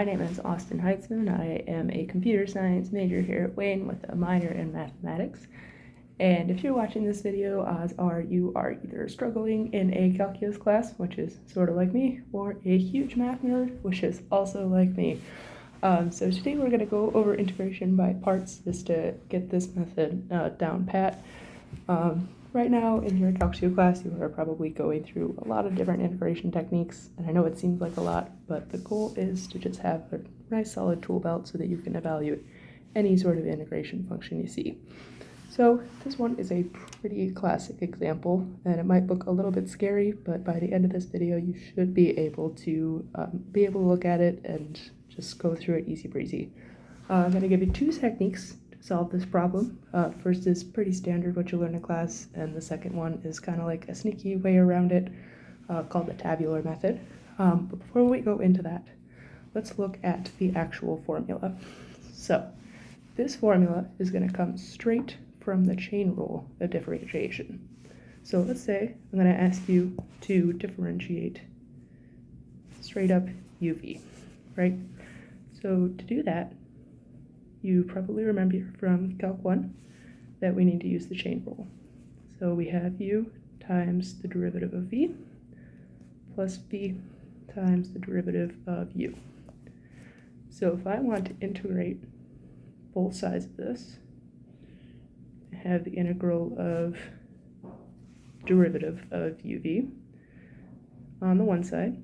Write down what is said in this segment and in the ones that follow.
My name is Austin Heitzman. I am a computer science major here at Wayne with a minor in mathematics. And if you're watching this video, odds are you are either struggling in a calculus class, which is sort of like me, or a huge math nerd, which is also like me. So today we're going to go over integration by parts just to get this method down pat. Right now in your Calc 2 class, you are probably going through a lot of different integration techniques, and I know it seems like a lot, but the goal is to just have a nice solid tool belt so that you can evaluate any sort of integration function you see. So this one is a pretty classic example, and it might look a little bit scary, but by the end of this video, you should be able to look at it and just go through it easy breezy. I'm going to give you two techniques to solve this problem. First is pretty standard what you learn in class, and the second one is kind of like a sneaky way around it called the tabular method. But before we go into that, let's look at the actual formula. So this formula is going to come straight from the chain rule of differentiation. So let's say I'm going to ask you to differentiate straight up uv, right? So to do that, you probably remember from Calc 1 that we need to use the chain rule. So we have u times the derivative of v plus v times the derivative of u. So if I want to integrate both sides of this, I have the integral of derivative of uv on the one side,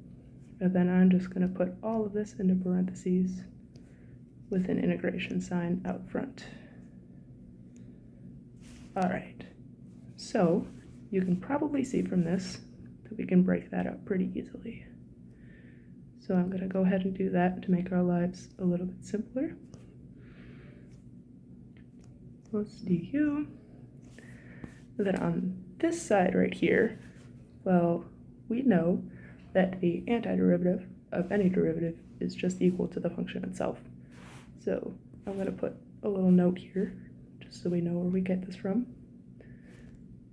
and then I'm just going to put all of this into parentheses with an integration sign out front. All right, so you can probably see from this that we can break that up pretty easily. So I'm going to go ahead and do that to make our lives a little bit simpler. Let's du. And then on this side right here, well, we know that the antiderivative of any derivative is just equal to the function itself. So I'm going to put a little note here, just so we know where we get this from,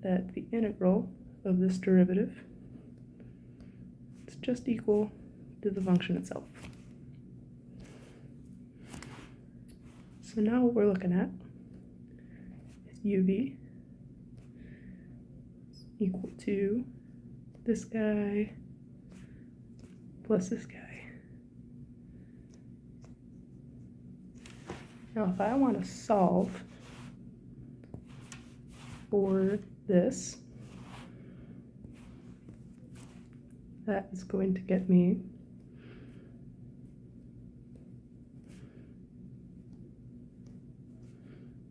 that the integral of this derivative is just equal to the function itself. So now what we're looking at is uv is equal to this guy plus this guy. Now, if I want to solve for this, that is going to get me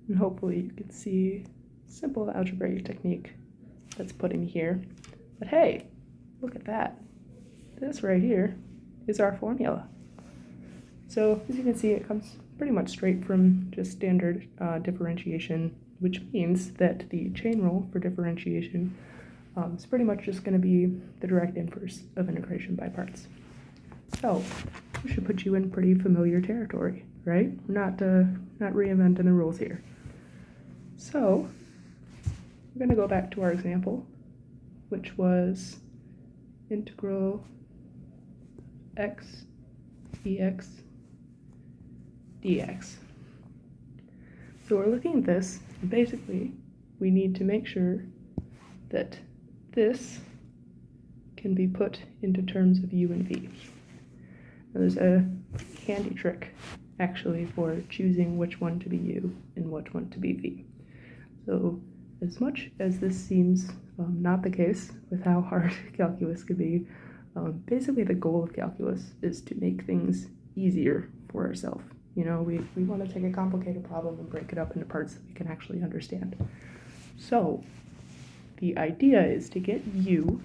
and hopefully you can see simple algebraic technique that's put in here. But hey, look at that. This right here is our formula. So as you can see, it comes pretty much straight from just standard differentiation, which means that the chain rule for differentiation is pretty much just going to be the direct inverse of integration by parts. So this should put you in pretty familiar territory, right? We're not reinventing the rules here. So we're going to go back to our example, which was integral x dx dx. So we're looking at this, and basically we need to make sure that this can be put into terms of u and v. Now, there's a handy trick actually for choosing which one to be u and which one to be v. So as much as this seems not the case with how hard calculus could be, basically the goal of calculus is to make things easier for ourselves. You know, we want to take a complicated problem and break it up into parts that we can actually understand. So the idea is to get u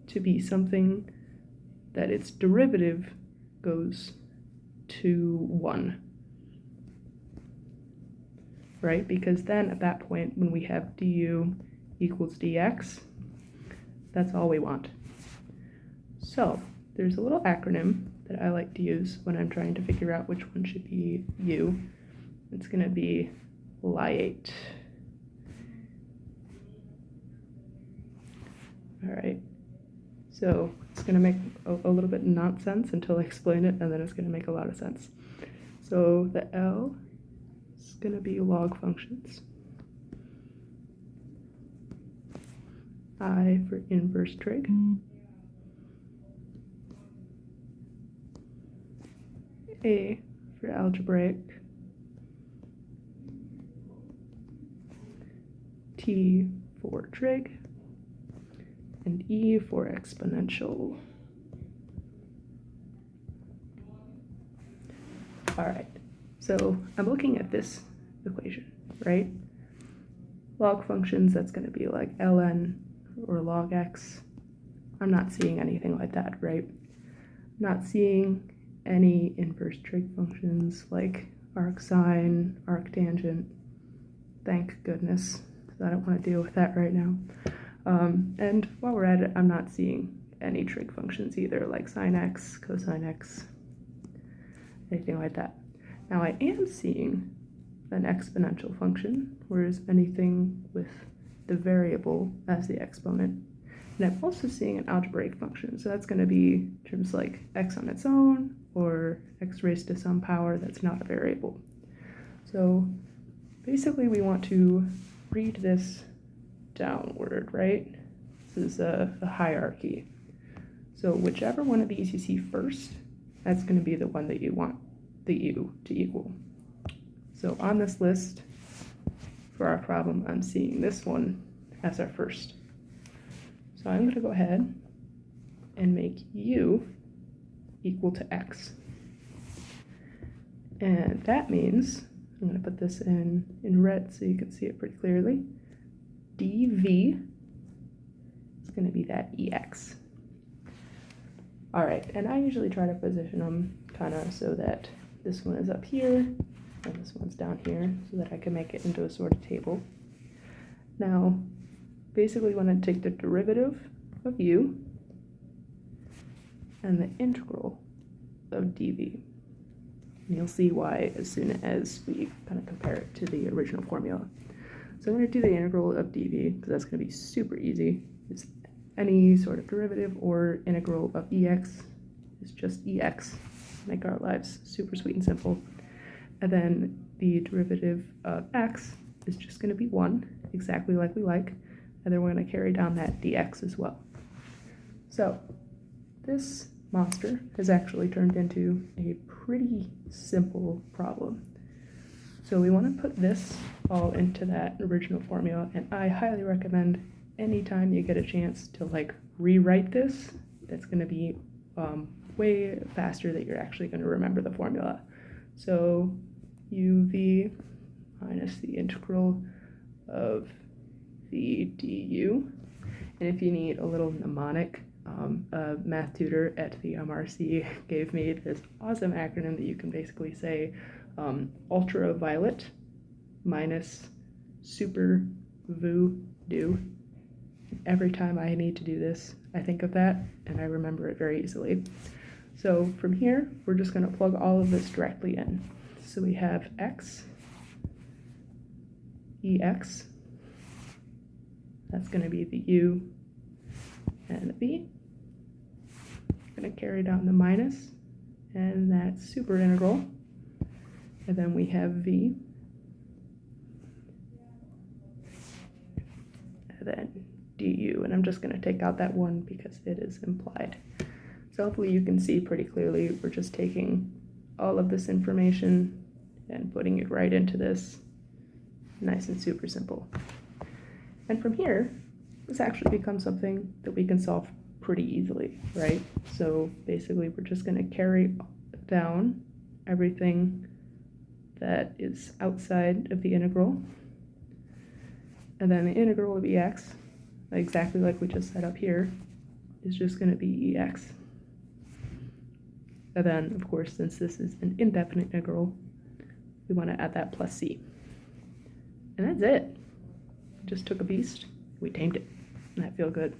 to be something that its derivative goes to 1. Right? Because then at that point, when we have du equals dx, that's all we want. So there's a little acronym that I like to use when I'm trying to figure out which one should be u. It's going to be LIATE. All right. So it's going to make a little bit not sense until I explain it, and then it's going to make a lot of sense. So the L is going to be log functions. I for inverse trig. A for algebraic. T for trig. And E for exponential. All right, so I'm looking at this equation, right? Log functions, that's going to be like ln or log x. I'm not seeing anything like that, right? Not seeing any inverse trig functions like arcsine, arctangent. Thank goodness, because I don't want to deal with that right now. And while we're at it, I'm not seeing any trig functions either, like sine x, cosine x, anything like that. Now I am seeing an exponential function, whereas anything with the variable as the exponent. And I'm also seeing an algebraic function, so that's going to be terms like x on its own or x raised to some power that's not a variable. So basically we want to read this downward, right? This is a hierarchy. So whichever one of these you see first, that's going to be the one that you want the u to equal. So on this list, for our problem, I'm seeing this one as our first. So I'm going to go ahead and make u equal to x. And that means, I'm going to put this in red so you can see it pretty clearly, dv is going to be that ex. All right, and I usually try to position them kind of so that this one is up here and this one's down here so that I can make it into a sort of table. Now, basically when I take the derivative of u and the integral of dv, and you'll see why as soon as we kind of compare it to the original formula. So I'm going to do the integral of dv because that's going to be super easy. It's any sort of derivative or integral of ex is just ex. Make our lives super sweet and simple. And then the derivative of x is just going to be 1, exactly like we like. And then we're going to carry down that dx as well. So this monster has actually turned into a pretty simple problem. So we want to put this all into that original formula, and I highly recommend anytime you get a chance to like rewrite this, that's going to be way faster that you're actually going to remember the formula. So uv minus the integral of v du. And if you need a little mnemonic, a math tutor at the MRC gave me this awesome acronym that you can basically say ultraviolet minus super voodoo. Every time I need to do this, I think of that and I remember it very easily. So from here, we're just going to plug all of this directly in. So we have x, ex, that's going to be the u and the v. Going to carry down the minus, and that's super integral. And then we have v, and then du, and I'm just going to take out that 1 because it is implied. So hopefully you can see pretty clearly we're just taking all of this information and putting it right into this. Nice and super simple. And from here, this actually becomes something that we can solve pretty easily, right? So basically we're just going to carry down everything that is outside of the integral. And then the integral of ex, exactly like we just set up here, is just going to be ex. And then, of course, since this is an indefinite integral, we want to add that plus c. And that's it. Just took a beast, we tamed it, and that feels good.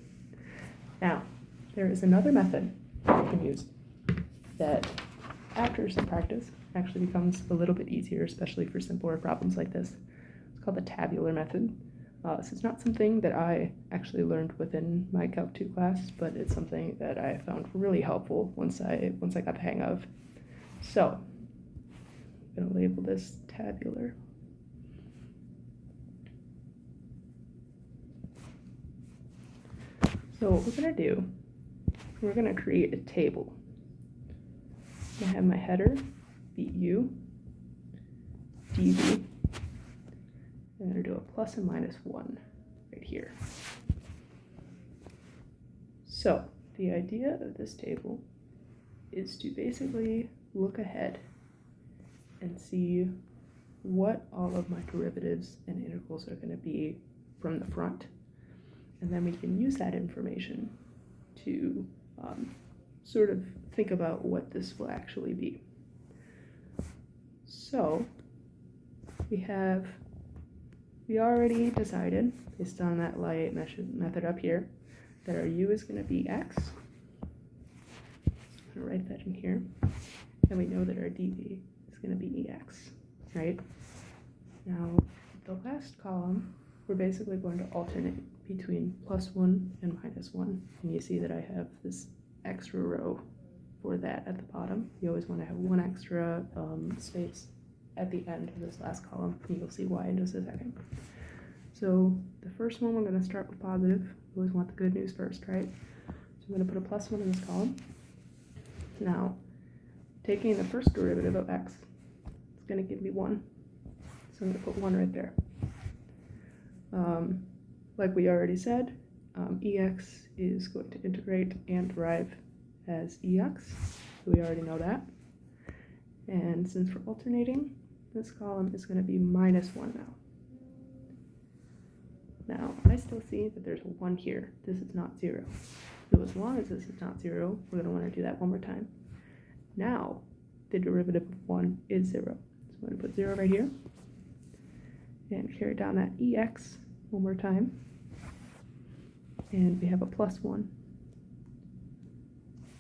Now, there is another method that you can use that, after some practice, actually becomes a little bit easier, especially for simpler problems like this. It's called the tabular method. So it's not something that I actually learned within my Calc 2 class, but it's something that I found really helpful once I got the hang of. So I'm going to label this tabular. So what we're going to do, we're going to create a table. I'm going to have my header be U, dv. I'm going to do a plus and minus 1 right here. So the idea of this table is to basically look ahead and see what all of my derivatives and integrals are going to be from the front. And then we can use that information to sort of think about what this will actually be. So we already decided, based on that Lie-8 method up here, that our u is going to be x. I'm going to write that in here. And we know that our dv is going to be ex, right? Now, the last column, we're basically going to alternate between +1 and -1. And you see that I have this extra row for that at the bottom. You always want to have one extra space at the end of this last column. And you'll see why in just a second. So the first one, we're going to start with positive. We always want the good news first, right? So I'm going to put a +1 in this column. Now, taking the first derivative of x, it's going to give me 1. So I'm going to put 1 right there. Like we already said, ex is going to integrate and derive as ex. So we already know that. And since we're alternating, this column is going to be -1 now. Now, I still see that there's a 1 here. This is not 0. So as long as this is not 0, we're going to want to do that one more time. Now, the derivative of 1 is 0. So I'm going to put 0 right here. And carry down that ex one more time. And we have a +1.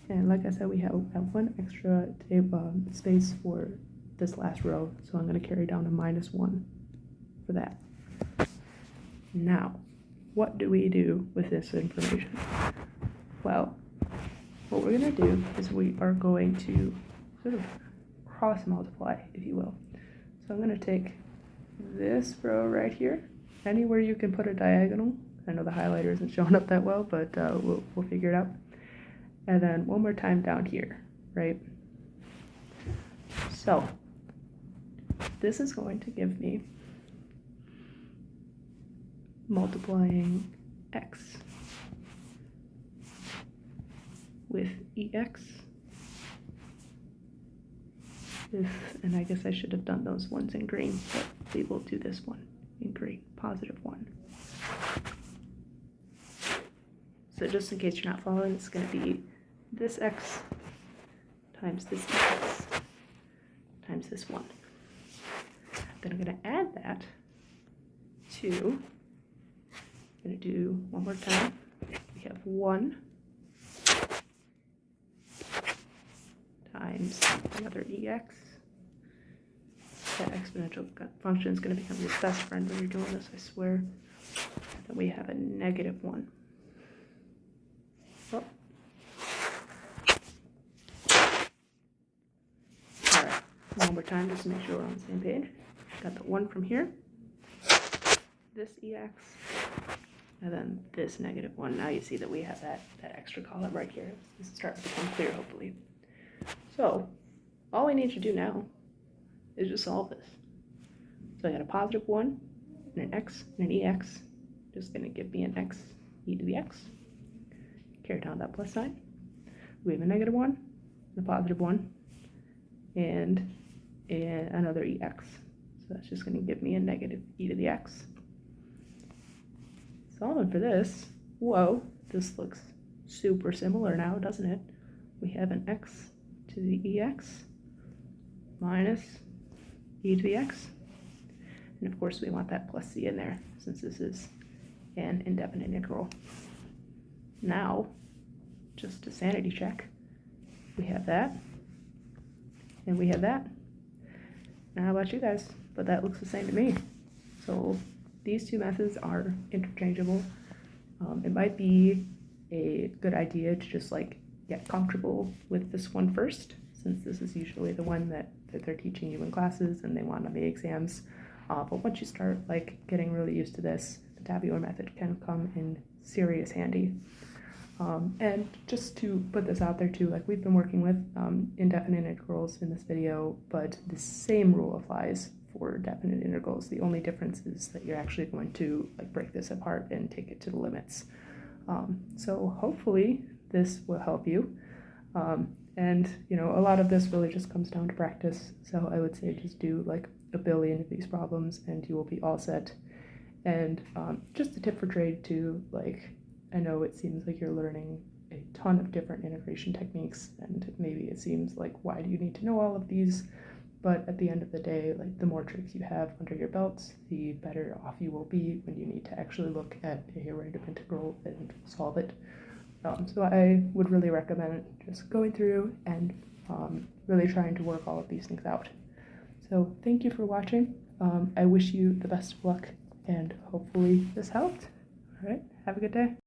And like I said, we have one extra space for this last row. So I'm going to carry down a -1 for that. Now, what do we do with this information? Well, what we're going to do is we are going to sort of cross multiply, if you will. So I'm going to take this row right here. Anywhere you can put a diagonal. I know the highlighter isn't showing up that well, but we'll figure it out. And then one more time down here, right? So this is going to give me multiplying x with ex. And I guess I should have done those ones in green, but we will do this one in green, +1. So just in case you're not following, it's going to be this x times this x times this 1. Then I'm going to add that to, I'm going to do one more time. We have 1 times another ex. That exponential function is going to become your best friend when you're doing this, I swear. Then we have a -1. Oh. Alright, one more time just to make sure we're on the same page. Got the 1 from here, this ex, and then this -1. Now you see that we have that extra column right here. This is starting to become clear, hopefully. So, all we need to do now is just solve this. So I got a +1, and an x, and an ex. Just going to give me an x e to the x. Carry down that plus sign. We have a -1, and a +1, and another ex. So that's just going to give me a negative e to the x. Solving for this, whoa, this looks super similar now, doesn't it? We have an x to the ex minus e to the x. And of course we want that plus c in there since this is an indefinite integral. Now, just to sanity check, we have that, and we have that. Now how about you guys? But that looks the same to me. So these two methods are interchangeable. It might be a good idea to just like get comfortable with this one first, since this is usually the one that they're teaching you in classes and they want on the exams. But once you start like getting really used to this, the tabular method can come in serious handy. And just to put this out there too, like we've been working with indefinite integrals in this video, but the same rule applies for definite integrals. The only difference is that you're actually going to like break this apart and take it to the limits. So hopefully this will help you. And a lot of this really just comes down to practice. So I would say just do like a billion of these problems and you will be all set. And just a tip for trade too, like I know it seems like you're learning a ton of different integration techniques, and maybe it seems like, why do you need to know all of these? But at the end of the day, like the more tricks you have under your belts, the better off you will be when you need to actually look at a rate of integral and solve it. So I would really recommend just going through and really trying to work all of these things out. So thank you for watching. I wish you the best of luck, and hopefully this helped. All right, have a good day.